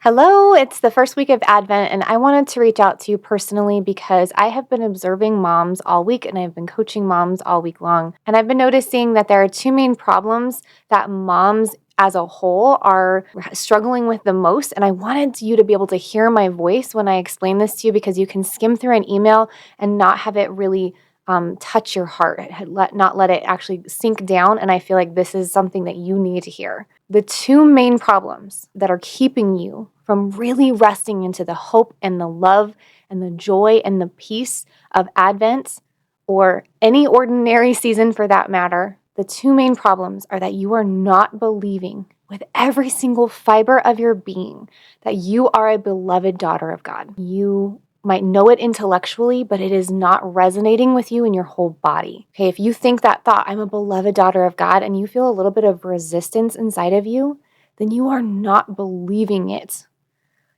Hello, it's the first week of Advent, and I wanted to reach out to you personally because I have been observing moms all week and I've been coaching moms all week long. And I've been noticing that there are two main problems that moms as a whole are struggling with the most. And I wanted you to be able to hear my voice when I explain this to you because you can skim through an email and not have it really touch your heart, not let it actually sink down. And I feel like this is something that you need to hear. The two main problems that are keeping you from really resting into the hope and the love and the joy and the peace of Advent or any ordinary season for that matter, the two main problems are that you are not believing with every single fiber of your being that you are a beloved daughter of God. You might know it intellectually, but it is not resonating with you in your whole body. Okay, if you think that thought, I'm a beloved daughter of God, and you feel a little bit of resistance inside of you, then you are not believing it.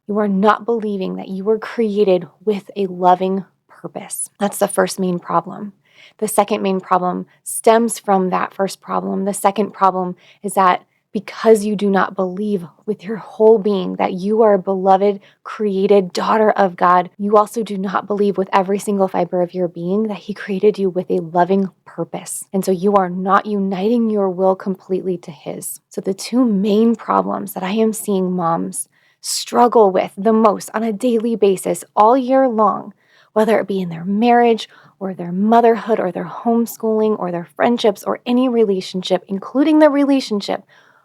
You are not believing that you were created with a loving purpose. That's the first main problem. The second main problem stems from that first problem. The second problem is that because you do not believe with your whole being that you are a beloved, created daughter of God, you also do not believe with every single fiber of your being that He created you with a loving purpose. And so you are not uniting your will completely to His. So the two main problems that I am seeing moms struggle with the most on a daily basis all year long, whether it be in their marriage or their motherhood or their homeschooling or their friendships or any relationship, including the relationship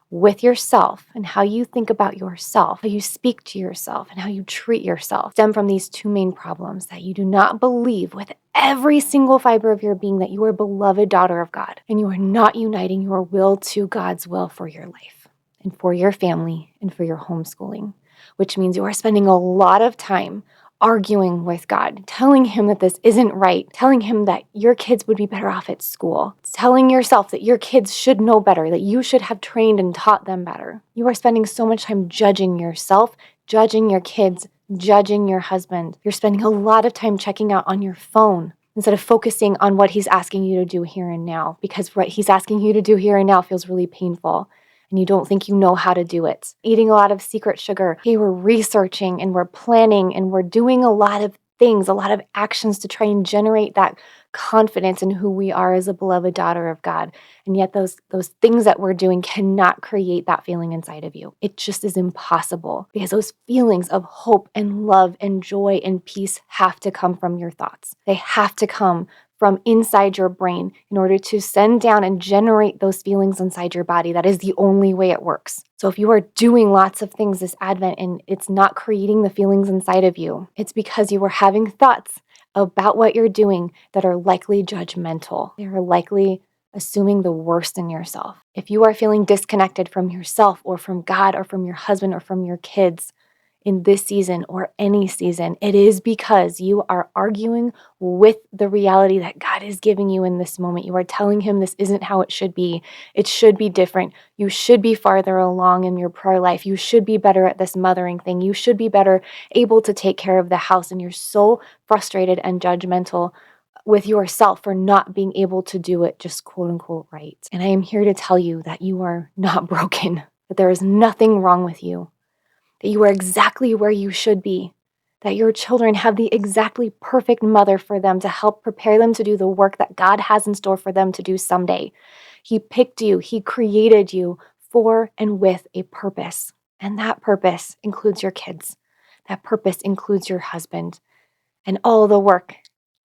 with yourself and how you think about yourself, how you speak to yourself, and how you treat yourself, stem from these two main problems: that you do not believe with every single fiber of your being that you are a beloved daughter of God, and you are not uniting your will to God's will for your life and for your family and for your homeschooling, which means you are spending a lot of time arguing with God, telling Him that this isn't right, telling Him that your kids would be better off at school, telling yourself that your kids should know better, that you should have trained and taught them better. You are spending so much time judging yourself, judging your kids, judging your husband. You're spending a lot of time checking out on your phone instead of focusing on what He's asking you to do here and now, because what He's asking you to do here and now feels really painful and you don't think you know how to do it. Eating a lot of secret sugar. Hey, we're researching and we're planning and we're doing a lot of things, a lot of actions to try and generate that confidence in who we are as a beloved daughter of God. And yet those things that we're doing cannot create that feeling inside of you. It just is impossible, because those feelings of hope and love and joy and peace have to come from your thoughts. They have to come from inside your brain in order to send down and generate those feelings inside your body. That is the only way it works. So if you are doing lots of things this Advent and it's not creating the feelings inside of you, it's because you are having thoughts about what you're doing that are likely judgmental. They are likely assuming the worst in yourself. If you are feeling disconnected from yourself or from God or from your husband or from your kids in this season or any season, it is because you are arguing with the reality that God is giving you in this moment. You are telling Him this isn't how it should be. It should be different. You should be farther along in your prayer life. You should be better at this mothering thing. You should be better able to take care of the house. And you're so frustrated and judgmental with yourself for not being able to do it just quote unquote right. And I am here to tell you that you are not broken, that there is nothing wrong with you, that you are exactly where you should be, that your children have the exactly perfect mother for them to help prepare them to do the work that God has in store for them to do someday. He picked you, He created you for and with a purpose. And that purpose includes your kids. That purpose includes your husband and all the work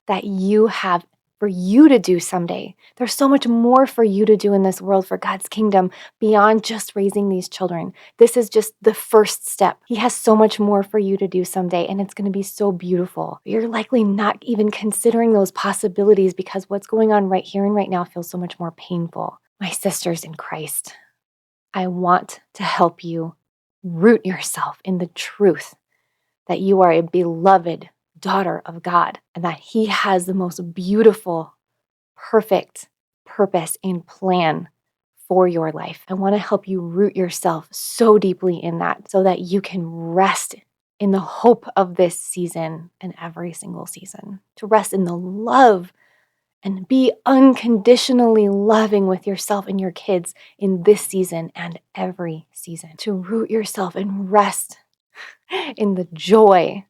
that you have for you to do someday. There's so much more for you to do in this world for God's kingdom beyond just raising these children. This is just the first step. He has so much more for you to do someday, and it's going to be so beautiful. You're likely not even considering those possibilities because what's going on right here and right now feels so much more painful. My sisters in Christ, I want to help you root yourself in the truth that you are a beloved daughter of God, and that He has the most beautiful, perfect purpose and plan for your life. I want to help you root yourself so deeply in that so that you can rest in the hope of this season and every single season, to rest in the love and be unconditionally loving with yourself and your kids in this season and every season, to root yourself and rest in the joy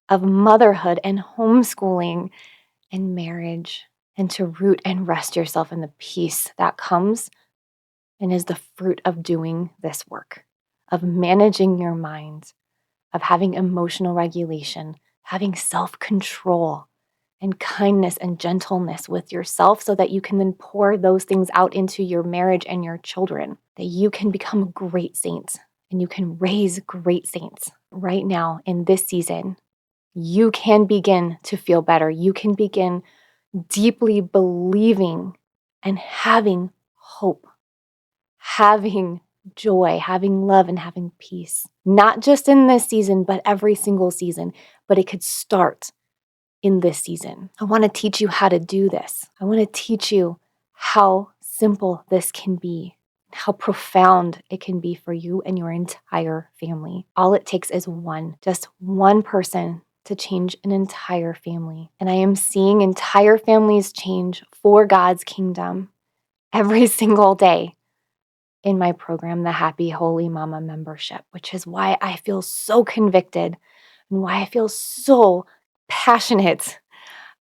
of motherhood and homeschooling and marriage, and to root and rest yourself in the peace that comes and is the fruit of doing this work, of managing your mind, of having emotional regulation, having self-control, and kindness and gentleness with yourself so that you can then pour those things out into your marriage and your children, that you can become a great saint and you can raise great saints. Right now, in this season, you can begin to feel better. You can begin deeply believing and having hope, having joy, having love, and having peace. Not just in this season, but every single season. But it could start in this season. I want to teach you how to do this. I want to teach you how simple this can be, how profound it can be for you and your entire family. All it takes is just one person to change an entire family. And I am seeing entire families change for God's kingdom every single day in my program, the Happy Holy Mama membership, which is why I feel so convicted and why I feel so passionate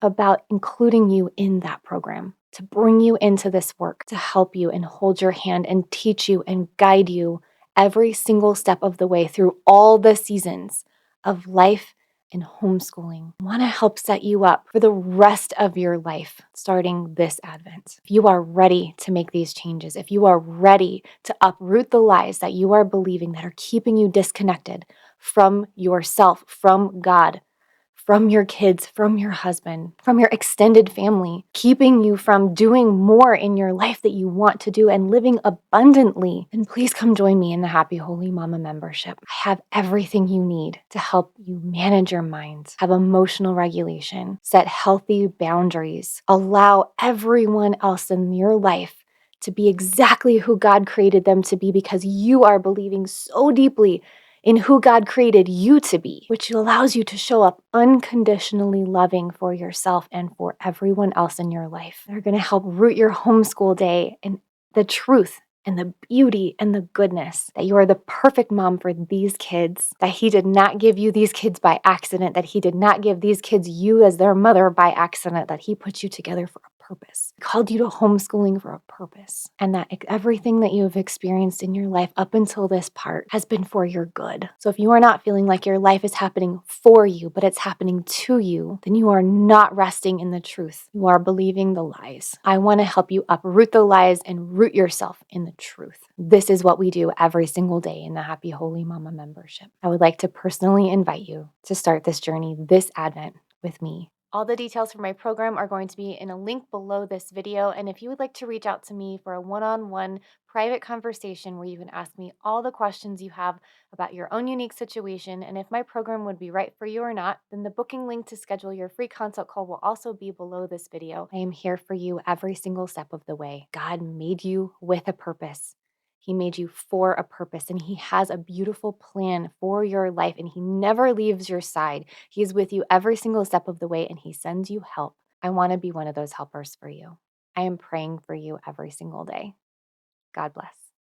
about including you in that program, to bring you into this work, to help you and hold your hand and teach you and guide you every single step of the way through all the seasons of life and homeschooling. I want to help set you up for the rest of your life starting this Advent. If you are ready to make these changes, if you are ready to uproot the lies that you are believing that are keeping you disconnected from yourself, from God, from your kids, from your husband, from your extended family, keeping you from doing more in your life that you want to do and living abundantly, then please come join me in the Happy Holy Mama membership. I have everything you need to help you manage your mind, have emotional regulation, set healthy boundaries, allow everyone else in your life to be exactly who God created them to be because you are believing so deeply in who God created you to be, which allows you to show up unconditionally loving for yourself and for everyone else in your life. They're going to help root your homeschool day in the truth and the beauty and the goodness that you are the perfect mom for these kids, that He did not give you these kids by accident, that He did not give these kids you as their mother by accident, that He put you together for a purpose. He called you to homeschooling for a purpose, and that everything that you have experienced in your life up until this part has been for your good. So if you are not feeling like your life is happening for you, but it's happening to you, then you are not resting in the truth. You are believing the lies. I want to help you uproot the lies and root yourself in the truth. This is what we do every single day in the Happy Holy Mama membership. I would like to personally invite you to start this journey this Advent with me. All the details for my program are going to be in a link below this video. And if you would like to reach out to me for a one-on-one private conversation where you can ask me all the questions you have about your own unique situation and if my program would be right for you or not, then the booking link to schedule your free consult call will also be below this video. I am here for you every single step of the way. God made you with a purpose. He made you for a purpose, and He has a beautiful plan for your life, and He never leaves your side. He's with you every single step of the way, and He sends you help. I want to be one of those helpers for you. I am praying for you every single day. God bless.